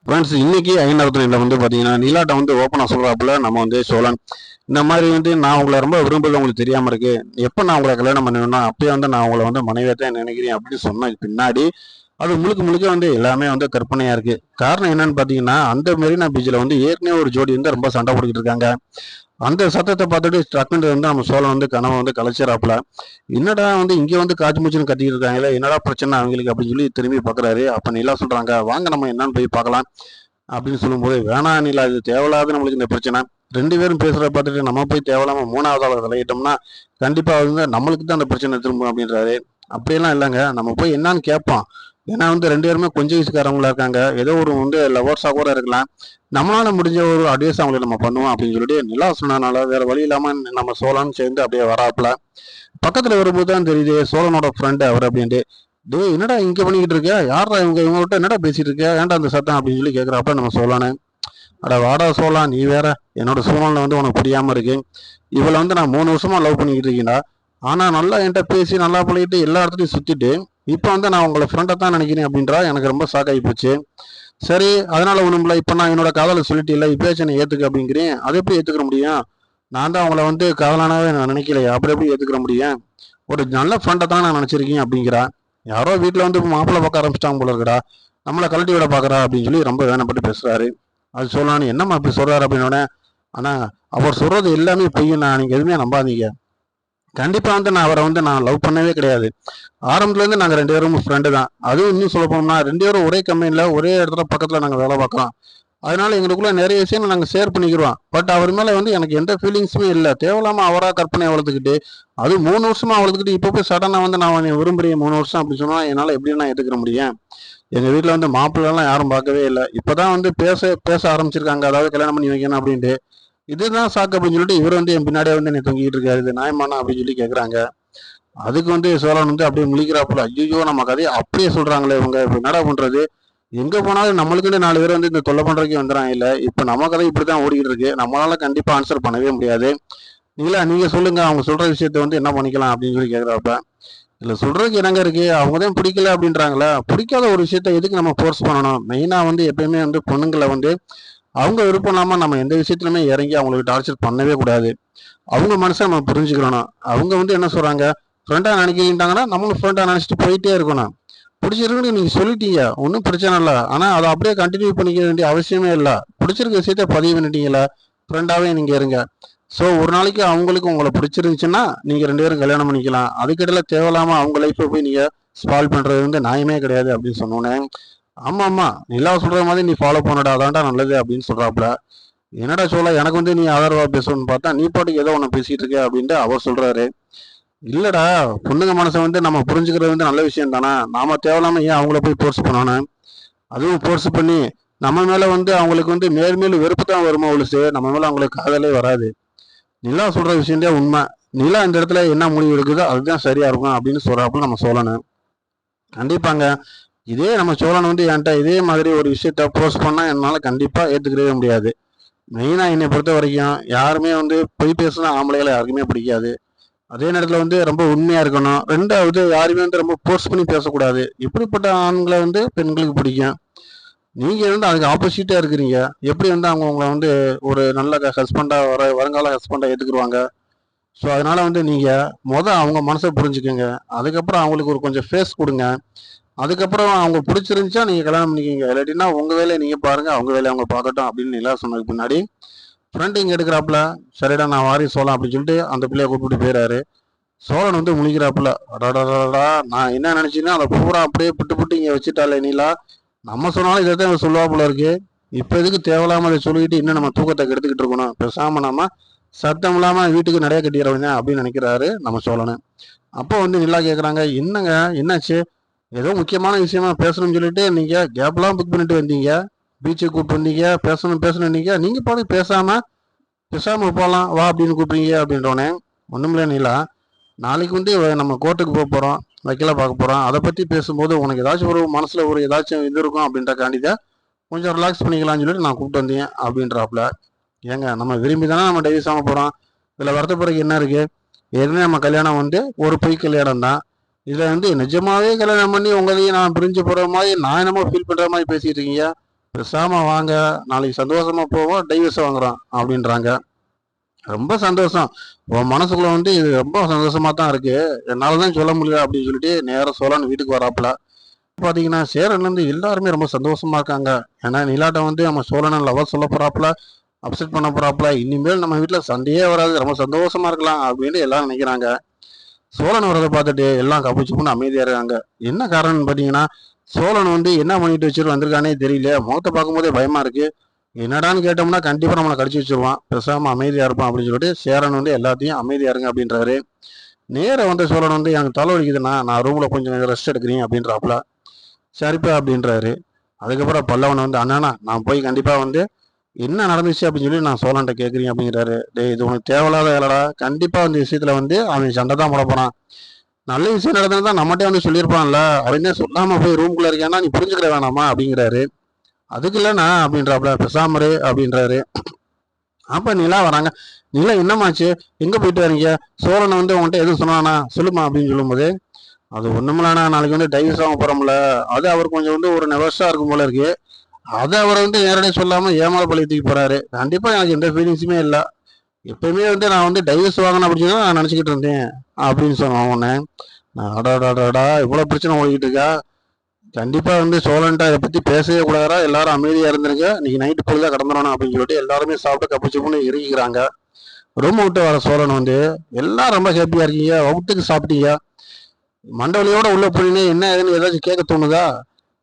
Friends இன்னைக்கு ஐநூறுல வந்து பார்த்தீங்கன்னா நிலாட்டை வந்து ஓப்பனாக சொல்கிறாப்புல நம்ம வந்து சோழன் இந்த மாதிரி வந்து நான் உங்களை ரொம்ப விரும்புறது உங்களுக்கு தெரியாமல் இருக்கு. எப்போ நான் உங்களை கல்யாணம் பண்ணுவேன்னா அப்பயே வந்து நான் உங்களை வந்து மனைவியாக தான் நினைக்கிறேன் அப்படின்னு சொன்ன பின்னாடி அது முழுக்க முழுக்க வந்து எல்லாமே வந்து கற்பனையாக இருக்கு. காரணம் என்னன்னு பார்த்தீங்கன்னா அந்த மெரினா பீச்சில் வந்து ஏற்கனவே ஒரு ஜோடி வந்து ரொம்ப சண்டை போட்டுக்கிட்டு இருக்காங்க. அந்த சத்தத்தை பார்த்துட்டு டக்குனு வந்து நம்ம சோழன் வந்து கனவை வந்து கலைச்சிடறாப்புல. என்னடா வந்து இங்கே வந்து காய்ச்சி மூச்சுன்னு கத்திக்கிட்டு இருக்காங்களே, என்னடா பிரச்சனை அவங்களுக்கு அப்படின்னு சொல்லி திரும்பி பார்க்குறாரு. அப்போ நிலா சொல்கிறாங்க, வாங்க நம்ம என்னன்னு போய் பார்க்கலாம் அப்படின்னு சொல்லும்போது, வேணாம் நிலா, இது தேவையில்லாத நம்மளுக்கு இந்த பிரச்சனை. ரெண்டு பேரும் பேசுகிறத பார்த்துட்டு நம்ம போய் தேவையில்லாம மூணாவது ஆளை தலையிட்டோம்னா கண்டிப்பாக வந்து நம்மளுக்கு தான் அந்த பிரச்சனை திரும்பும் அப்படின்றாரு. அப்படியெல்லாம் இல்லைங்க, நம்ம போய் என்னன்னு கேட்போம். ஏன்னா வந்து ரெண்டு பேருமே கொஞ்சம் வயசுக்காரவங்களா இருக்காங்க, ஏதோ ஒரு வந்து லவர்ஸாக கூட இருக்கலாம். நம்மளால முடிஞ்ச ஒரு அட்வைஸ் அவங்களை நம்ம பண்ணுவோம் அப்படின்னு சொல்லிட்டு நிலா சொன்னனால வேற வழி இல்லாம நம்ம சோழன் சேர்ந்து அப்படியே வராப்புல. பக்கத்துல வரும்போது தான் தெரியுது சோழனோட ஃப்ரெண்டு அவர் அப்படின்ட்டு. டே என்னடா இங்க பண்ணிக்கிட்டு இருக்க, யாரா இவங்ககிட்ட என்னடா பேசிட்டு இருக்க, ஏன்டா அந்த சத்தம் அப்படின்னு சொல்லி கேட்குறாப்புல நம்ம சோழனு. அட வாடா சோழா, நீ வேற, என்னோட சூழ்நிலை வந்து உனக்கு புரியாம இருக்கு. இவளை வந்து நான் 3 வருஷமா லவ் பண்ணிக்கிட்டு இருக்கீங்களா, ஆனா நல்லா என்கிட்ட பேசி நல்லா பழகிட்டு எல்லா இடத்துலையும் சுத்திட்டு இப்போ வந்து நான் உங்களை ஃப்ரெண்டை தான் நினைக்கிறேன் அப்படின்றா. எனக்கு ரொம்ப ஷாக் ஆகி போச்சு. சரி, அதனால ஒண்ணும் இல்லை, இப்போ நான் என்னோட காதலை சொல்லிட்டு இல்லை, இப்பயாச்சும் என்னை ஏத்துக்க அப்படிங்கிறேன். அதை எப்படி ஏத்துக்கிற முடியும்? நான் தான் அவங்கள வந்து காதலானாவே நான் நினைக்கலையா, அப்படி எப்படி ஏத்துக்கிற முடியும்? ஒரு நல்ல ஃப்ரெண்டை தான் நான் நினைச்சிருக்கேன் அப்படிங்கிறா. யாரோ வீட்டில் வந்து மாப்பிள்ளை பார்க்க ஆரம்பிச்சிட்டாங்க போல இருக்கடா, நம்மளை கழட்டி விட பார்க்குறா அப்படின்னு சொல்லி ரொம்ப வேணப்பட்டு பேசுறாரு. அது சொல்லலான்னு என்னம்மா அப்படி சொல்றாரு அப்படின்னோடனே, ஆனா அவர் சொல்றது எல்லாமே பொய்யுண்ணா, நீங்க எதுவுமே நம்பாதீங்க. கண்டிப்பா வந்து நான் அவரை வந்து நான் லவ் பண்ணவே கிடையாது. ஆரம்பத்துல இருந்து நாங்க ரெண்டு பேரும் ஃப்ரெண்டு தான். அதுவும் இன்னும் சொல்ல போனோம்னா ரெண்டு பேரும் ஒரே கம்பெனில ஒரே இடத்துல பக்கத்துல நாங்க வேலை பார்க்கலாம். அதனால எங்களுக்குள்ள நிறைய விஷயங்கள் நாங்க ஷேர் பண்ணிக்கிறோம். பட் அவர் மேல வந்து எனக்கு எந்த ஃபீலிங்ஸுமே இல்லை. தேவையில்லாம அவரா கற்பனை வளர்த்துக்கிட்டு அது 3 வருஷமா வளர்த்துக்கிட்டு இப்போ போய் சடனா வந்து நான் உன்னை விரும்புறேன் 3 வருஷம் அப்படி சொன்னா என்னால எப்படி நான் ஏத்துக்கிற முடியும்? எங்க வீட்டுல வந்து மாப்பிள்ளை எல்லாம் யாரும் பார்க்கவே இல்லை. இப்பதான் வந்து பேச பேச ஆரம்பிச்சிருக்காங்க, அதாவது கல்யாணம் பண்ணி வைக்கணும் அப்படின்ட்டு. இதுதான் சாக்கு அப்படின்னு சொல்லிட்டு இவர் வந்து என் பின்னாடியே வந்து என்னை தொங்கிட்டு இருக்காரு, இது நியாயமானா அப்படின்னு சொல்லி கேக்குறாங்க. அதுக்கு வந்து சோழன் வந்து அப்படியே முழிக்கிறாப்புல, ஐயோ நம்ம கதையை அப்படியே சொல்றாங்களே இவங்க, இப்ப என்னடா பண்றது? எங்க போனாலும் நம்மளுக்குன்னு 4 பேர் வந்து இந்த தொல்லை பண்றதுக்கு வந்துடுறாங்க. இல்ல இப்ப நம்ம கதை இப்படிதான் ஓடிக்கிட்டு இருக்கு, நம்மளால கண்டிப்பா ஆன்சர் பண்ணவே முடியாது. நீங்க சொல்லுங்க, அவங்க சொல்ற விஷயத்த வந்து என்ன பண்ணிக்கலாம் அப்படின்னு சொல்லி கேக்குறாப்ப. இல்ல சொல்றதுக்கு என்னங்க இருக்கு, அவங்கதான் பிடிக்கல அப்படின்றாங்களா, பிடிக்காத ஒரு விஷயத்த எதுக்கு நம்ம ஃபோர்ஸ் பண்ணணும்? மெயினா வந்து எப்பயுமே வந்து பொண்ணுங்களை வந்து அவங்க விருப்பம் இல்லாம நம்ம எந்த விஷயத்துலயுமே இறங்கி அவங்களுக்கு டார்ச்சர் பண்ணவே கூடாது. அவங்க மனசை நம்ம புரிஞ்சுக்கணும். அவங்க வந்து என்ன சொல்றாங்க, ஃப்ரெண்டா நினைக்கிட்டாங்கன்னா நம்மளும் ஃப்ரெண்டா நினைச்சிட்டு போயிட்டே இருக்கணும். பிடிச்சிருக்குன்னு நீங்க சொல்லிட்டீங்க, ஒன்றும் பிரச்சனை இல்லை, ஆனா அதை அப்படியே கண்டினியூ பண்ணிக்க வேண்டிய அவசியமே இல்லை. பிடிச்சிருக்க விஷயத்த பதிவு பண்ணிட்டீங்களா, ஃப்ரெண்டாவே நீங்க இருங்க. ஸோ ஒரு நாளைக்கு அவங்களுக்கு உங்களை பிடிச்சிருந்துச்சுன்னா நீங்க ரெண்டு பேரும் கல்யாணம் பண்ணிக்கலாம். அதுக்கிடையில தேவையில்லாம அவங்க லைஃப்பை போய் நீங்க ஸ்பாயில் பண்றது வந்து நியாயமே கிடையாது அப்படின்னு சொன்னோன்னே, ஆமா ஆமா நிலா சொல்ற மாதிரி நீ ஃபாலோ பண்ணடா, அதான்டா நல்லது அப்படின்னு சொல்றாப்புல. என்னடா சொல்ல, எனக்கு வந்து நீ ஆதரவா பேசணும்னு பார்த்தா நீ பாட்டுக்கு ஏதோ ஒன்று பேசிட்டு இருக்க அப்படின்ட்டு அவர் சொல்றாரு. இல்லடா, பொண்ணுங்க மனசை வந்து நம்ம புரிஞ்சுக்கிறது வந்து நல்ல விஷயம் தானே, நாம தேவையில்லாம ஏன் அவங்கள போய் ஃபோர்ஸ் பண்ணணும்? அதுவும் ஃபோர்ஸ் பண்ணி நம்ம மேல வந்து அவங்களுக்கு வந்து மேலும் வெறுப்பு தான் வருமா ஒழிச்சு நம்ம மேல அவங்களுக்கு காதலே வராது. நிலா சொல்ற விஷயந்தே உண்மை. நிலா இந்த இடத்துல என்ன முடிவு எடுக்குதோ அதுதான் சரியா இருக்கும் அப்படின்னு சொல்றாப்புல நம்ம சோழனு. கண்டிப்பாங்க, இதே நம்ம சோழன் வந்து என்கிட்ட இதே மாதிரி ஒரு விஷயத்த போஸ்ட் பண்ணா என்னால கண்டிப்பா ஏத்துக்கவே முடியாது. மெயினா என்னை பொறுத்த வரைக்கும் யாருமே வந்து பொய் பேசுனா ஆம்பளைகளை யாருக்குமே பிடிக்காது. அதே நேரத்துல வந்து ரொம்ப உண்மையா இருக்கணும். ரெண்டாவது யாருமே வந்து ரொம்ப போர்ஸ் பண்ணி பேசக்கூடாது. இப்படிப்பட்ட ஆண்களை வந்து பெண்களுக்கு பிடிக்கும். நீங்க வந்து அதுக்கு ஆப்போசிட்டா இருக்கிறீங்க. எப்படி வந்து அவங்க உங்களை வந்து ஒரு நல்ல ஹஸ்பண்டா வருங்கால ஹஸ்பண்டா ஏத்துக்குருவாங்க? ஸோ அதனால வந்து நீங்க அவங்க மனசை புரிஞ்சுக்கோங்க. அதுக்கப்புறம் அவங்களுக்கு ஒரு கொஞ்சம் ஃபேஸ் கொடுங்க. அதுக்கப்புறம் அவங்க பிடிச்சிருந்துச்சா நீங்க கல்யாணம் பண்ணிக்கோங்க, இல்லாட்டினா உங்க வேலையை நீங்க பாருங்க, அவங்க வேலையை அவங்க பார்க்கட்டும் அப்படின்னு நிலா சொன்னதுக்கு பின்னாடி ஃப்ரெண்ட் இங்க எடுக்கிறாப்புல. சரிடா நான் வாரி சோழன் அப்படின்னு சொல்லிட்டு அந்த பிள்ளைய கூப்பிட்டு போயிறாரு. சோழன் வந்து முழிக்கிறாப்புல, அடாடாடா நான் என்ன நினைச்சீங்கன்னா அதை பூரா அப்படியே புட்டு புட்டு இங்க வச்சுட்டாலே நீலா, நம்ம சொன்னாலும் இதை தான் சொல்லுவாப்புல இருக்கு. இப்ப எதுக்கு தேவையில்லாம அதை சொல்லிக்கிட்டு இன்னும் நம்ம தூக்கத்தை கெடுத்துக்கிட்டு இருக்கணும், பேசாம நம்ம சத்தம் இல்லாம வீட்டுக்கு நிறைய கட்டிடுறவங்க அப்படின்னு நினைக்கிறாரு நம்ம சோழனு. அப்போ வந்து நிலா கேக்குறாங்க, என்னங்க என்னாச்சு, ஏதோ முக்கியமான விஷயமா பேசணும்னு சொல்லிட்டு நீங்க கேப்லாம் புக் பண்ணிட்டு வந்தீங்க, பீச்சுக்கு கூப்பிட்டு வந்தீங்க, பேசணும் நீங்க பாட்டு பேசாம பேசாம போகலாம் வா அப்படின்னு கூப்பிடுங்க அப்படின்றோன்னே, ஒண்ணுமில்ல நிலா, நாளைக்கு வந்து நம்ம கோர்ட்டுக்கு போக போறோம், வக்கீல பார்க்க போறோம், அதை பத்தி பேசும்போது உனக்கு ஏதாச்சும் ஒரு மனசுல ஒரு ஏதாச்சும் இது இருக்கும் அப்படின்ற காண்டிதான் கொஞ்சம் ரிலாக்ஸ் பண்ணிக்கலாம்னு சொல்லிட்டு நான் கூப்பிட்டு வந்தேன் அப்படின்றாப்புல. ஏங்க நம்ம விரும்பி தானே நம்ம டைவர்ஸ் ஆக போறோம், இதுல வரத்த பிறகு என்ன இருக்கு? ஏற்கனவே நம்ம கல்யாணம் வந்து ஒரு பொய் கல்யாணம் தான். இதுல வந்து நிஜமாவே கல்யாணம் பண்ணி உங்களையும் நான் பிரிஞ்சு போற மாதிரி நான் என்னமோ ஃபீல் பண்ற மாதிரி பேசிட்டு இருக்கீங்க. பேசாம வாங்க, நாளைக்கு சந்தோஷமா போவோம், டைவர்ஸ் வாங்குறோம் அப்படின்றாங்க. ரொம்ப சந்தோஷம். உன் மனசுக்குள்ள வந்து இது ரொம்ப சந்தோஷமா தான் இருக்கு. என்னால தான் சொல்ல முடியல அப்படின்னு சொல்லிட்டு நேரா சோழன் வீட்டுக்கு வராப்புல. பார்த்தீங்கன்னா, சேரன்லேருந்து எல்லாருமே ரொம்ப சந்தோஷமா இருக்காங்க. ஏன்னா நிலாட்டம் வந்து நம்ம சோழனை லவர் சொல்ல போறாப்புல, அப்செட் பண்ண போறாப்புல. இனிமேல் நம்ம வீட்ல சண்டையே வராது. ரொம்ப சந்தோஷமா இருக்கலாம் அப்படின்னு எல்லாரும் நினைக்கிறாங்க. சோழன் வரதை பார்த்துட்டு எல்லாம் கப்பு சுப்புன்னு அமைதியா இருக்காங்க. என்ன காரணம்னு பார்த்தீங்கன்னா, சோழன் வந்து என்ன பண்ணிட்டு வச்சுட்டு வந்திருக்கானே தெரியல. முகத்தை பார்க்கும்போதே பயமா இருக்கு. என்னடான்னு கேட்டோம்னா கண்டிப்பா நம்மளை கடிச்சு வச்சிருவான். பேசாம அமைதியா இருப்பான் அப்படின்னு சொல்லிட்டு சேரன் வந்து எல்லாத்தையும் அமைதியா இருங்க அப்படின்றாரு. நேர வந்து சோழன் வந்து எனக்கு தலை வலிக்குதுண்ணா, நான் ரூம்ல கொஞ்சம் ரெஸ்ட் எடுக்கிறேன் அப்படின்றாப்புல. சரிப்பா அப்படின்றாரு. அதுக்கப்புறம் பல்லவன் வந்து அண்ணாண்ணா நான் போய் கண்டிப்பா வந்து என்ன நடந்துச்சு அப்படின்னு சொல்லி நான் சோழன்ட்ட கேட்குறீங்க அப்படிங்கிறாரு. டேய் இது உனக்கு தேவையில்லாத வேலைடா. கண்டிப்பா இந்த விஷயத்துல வந்து அவன் சண்டை தான் போட போறான். நல்ல விஷயம் நடந்ததுன்னா நம்மகிட்டே வந்து சொல்லியிருப்பான்ல. அவனே சொல்லாம போய் ரூம்குள்ள இருக்கேன்னா நீ புரிஞ்சுக்கிற வேணாமா அப்படிங்கிறாரு. அதுக்கு இல்லைண்ணா அப்படின்றாப்புல. பெசாமரு அப்படின்றாரு. அப்ப நிலா வராங்க. நிலா என்னமாச்சு, எங்க போயிட்டு வரீங்க, சோழனை வந்து உங்கள்கிட்ட எதுவும் சொன்னானா சொல்லுமா அப்படின்னு சொல்லும்போது, அது ஒண்ணுமில்லண்ணா, நாளைக்கு வந்து டைவர்ஸ் வாங்க போறோம்ல, அது அவர் கொஞ்சம் வந்து ஒரு நெவர்ஸா இருக்கும் போல இருக்கு. அதை அவர் வந்து நேரடியாக சொல்லாம ஏமால பழி தூக்கி போறாரு. கண்டிப்பா எனக்கு எந்த ஃபீலிங்ஸுமே இல்லை. எப்பவுமே வந்து நான் வந்து டைவர்ஸ் வாங்கணும் அப்படின்னு தான் நான் நினச்சிக்கிட்டு இருந்தேன் அப்படின்னு சொன்னான் உடனே. அடாடாடாடா இவ்வளோ பிரச்சனை ஓடிக்கிட்டு இருக்கா. கண்டிப்பா வந்து சோழன்ட்ட இதை பத்தி பேசவே கூடாதா, எல்லாரும் அமைதியா இருந்திருங்க, இன்னைக்கு நைட்டு பொழுதா கடந்துடணும் அப்படின்னு சொல்லிட்டு எல்லாருமே சாப்பிட்டு கப்பு சுப்புன்னு இறுக்கிக்கிறாங்க. ரூம் விட்டு வர சோழன் வந்து எல்லாம் ரொம்ப ஹாப்பியா இருக்கீங்க, வகுத்துக்கு சாப்பிட்டீங்க, மண்டவலியோட உள்ள போனீங்க, என்ன ஏதுன்னு ஏதாச்சும் கேட்க தோணுதா,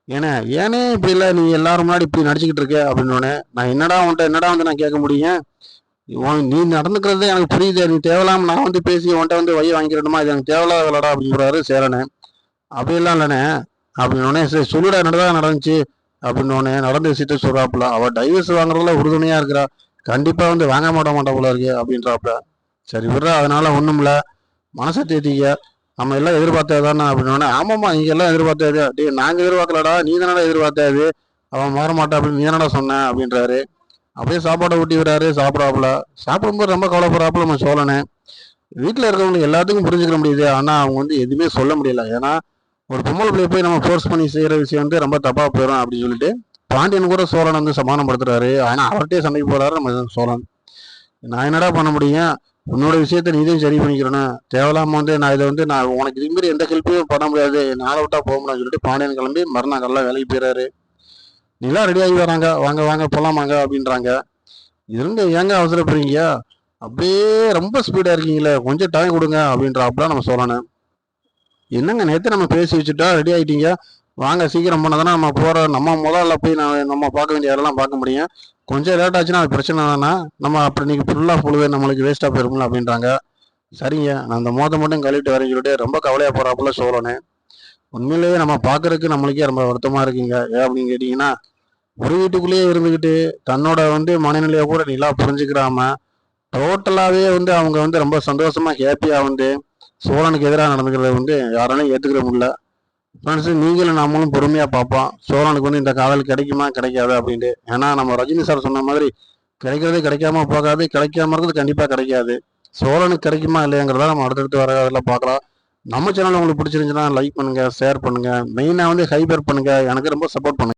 ஏன்னா ஏனே இப்படி இல்லை நீ எல்லாரும் முன்னாடி இப்படி நடிச்சுக்கிட்டு இருக்க அப்படின்னு. நான் என்னடா உன்ட்ட என்னடா வந்து நான் கேட்க முடியும், நீ நடந்துக்கிறது எனக்கு புரியுது, நீ தேவையில்லாம நான் வந்து பேசி உன்ட்ட வந்து வைய வாங்கிக்கிறணுமா, இது எனக்கு தேவையில்லாத விளாடா அப்படிங்கிறாரு சேரனு. அப்படிலாம் இல்லைண்ணே அப்படின்னோடனே, சரி சொல்லுடா என்னடா நடந்துச்சு அப்படின்னோடனே நடந்த விஷயத்த சொல்றாப்புல. அவ டைவர்ஸ் வாங்குறதுல உறுதுணையா இருக்கிறா, கண்டிப்பா வந்து வாங்க மாட்டா போல இருக்கு அப்படின்றாப்புல. சரி விடுறா, அதனால ஒண்ணும் இல்ல, மனசை தேத்திக்க, நம்ம எல்லாம் எதிர்பார்த்தது தானே அப்படின்னோடனே, ஆமாமா நீங்க எல்லாம் எதிர்பார்த்தது, டே நாங்க எதிர்பார்க்கலடா, நீ தானடா எதிர்பார்த்தது, அவன் மாற மாட்டா அப்படின்னு நீ தானடா சொன்ன அப்படின்றாரு. அப்படியே சாப்பாடை ஊட்டி விடுறாரு, சாப்பிடாப்புல. சாப்பிடும்போது ரொம்ப கவலைப்படுறாப்புல நம்ம சோழனை. வீட்டுல இருக்கவங்களுக்கு எல்லாத்துக்கும் புரிஞ்சுக்க முடியுது, ஆனா அவங்க வந்து எதுவுமே சொல்ல முடியல. ஏன்னா ஒரு பொம்பளை பிள்ளைய போய் நம்ம ஃபோர்ஸ் பண்ணி செய்யற விஷயம் வந்து ரொம்ப தப்பா போயிடும் அப்படின்னு சொல்லிட்டு பாண்டியன் கூட சோழன் வந்து சமாதானப்படுத்துறாரு. ஆனா அவர்கிட்டயே சண்டைக்கு போறாரு நம்ம சோழன். நான் என்னடா பண்ண முடியும், உன்னோட விஷயத்த நீதான் சரி பண்ணிக்கிறேன்னு, தேவையில்லாம வந்து நான் இதை வந்து நான் உனக்கு இது மாதிரி எந்த ஹெல்ப்பையும் பண்ண முடியாது, நாளை விட்டா போக முடியாதுன்னு சொல்லிட்டு பாண்டியன் கிளம்பி மறுநாள் காலைல வேலைக்கு போயிறாரு. நிலா ரெடி ஆகி வராங்க, வாங்க வாங்க போலாமாங்க அப்படின்றாங்க. இருங்க ஏங்க அவசரப்படுறீங்க, அப்படியே ரொம்ப ஸ்பீடா இருக்கீங்களே, கொஞ்சம் டைம் கொடுங்க அப்படின்றாப்புல நம்ம சோழனை. என்னங்க நேற்று நம்ம பேசி வச்சுட்டா ரெடி ஆகிட்டீங்க, வாங்க சீக்கிரம் போனால் தானே நம்ம போகிற, நம்ம முதல்ல போய் நம்ம பார்க்க வேண்டிய இடம்லாம் பார்க்க முடியும், கொஞ்சம் லேட் ஆச்சுன்னா அது பிரச்சனை தானே, நம்ம அப்புறம் நீங்கள் ஃபுல்லாக பொழுது நம்மளுக்கு வேஸ்ட்டாக போயிருக்கும்ல அப்படின்றாங்க. சரிங்க நான் அந்த மோதை மட்டும் கழுவிட்டு வரேன்னு சொல்லிட்டு ரொம்ப கவலையாக போகிறாப்புல சோழனு. உண்மையிலேயே நம்ம பார்க்கறதுக்கு நம்மளுக்கே ரொம்ப வருத்தமாக இருக்குங்க. ஏன் அப்படின்னு கேட்டிங்கன்னா, ஒரு வீட்டுக்குள்ளேயே இருந்துக்கிட்டு தன்னோட வந்து மனநிலையை கூட நிலா புரிஞ்சுக்கிறாம டோட்டலாகவே வந்து அவங்க வந்து ரொம்ப சந்தோஷமாக ஹேப்பியாக வந்து சோழனுக்கு எதிராக நடந்துக்கிறத வந்து யாராலையும் ஏற்றுக்கிற முடியல. ஃப்ரெண்ட்ஸு நீங்களும் நம்மளும் பொறுமையாக பார்ப்போம், சோழனுக்கு வந்து இந்த காதல் கிடைக்குமா கிடைக்காது அப்படின்ட்டு. ஏன்னா நம்ம ரஜினி சார் சொன்ன மாதிரி கிடைக்கிறதே கிடைக்காம போகாது, கிடைக்காம இருக்கிறது கண்டிப்பாக கிடைக்காது. சோழனுக்கு கிடைக்குமா இல்லையாங்கிறத நம்ம அடுத்தடுத்து வர அதில் பார்க்கலாம். நம்ம சேனல் உங்களுக்கு பிடிச்சிருந்துச்சுன்னா லைக் பண்ணுங்கள், ஷேர் பண்ணுங்கள், மெயினாக வந்து ஹைபர் பண்ணுங்கள், எனக்கு ரொம்ப சப்போர்ட் பண்ணுங்கள்.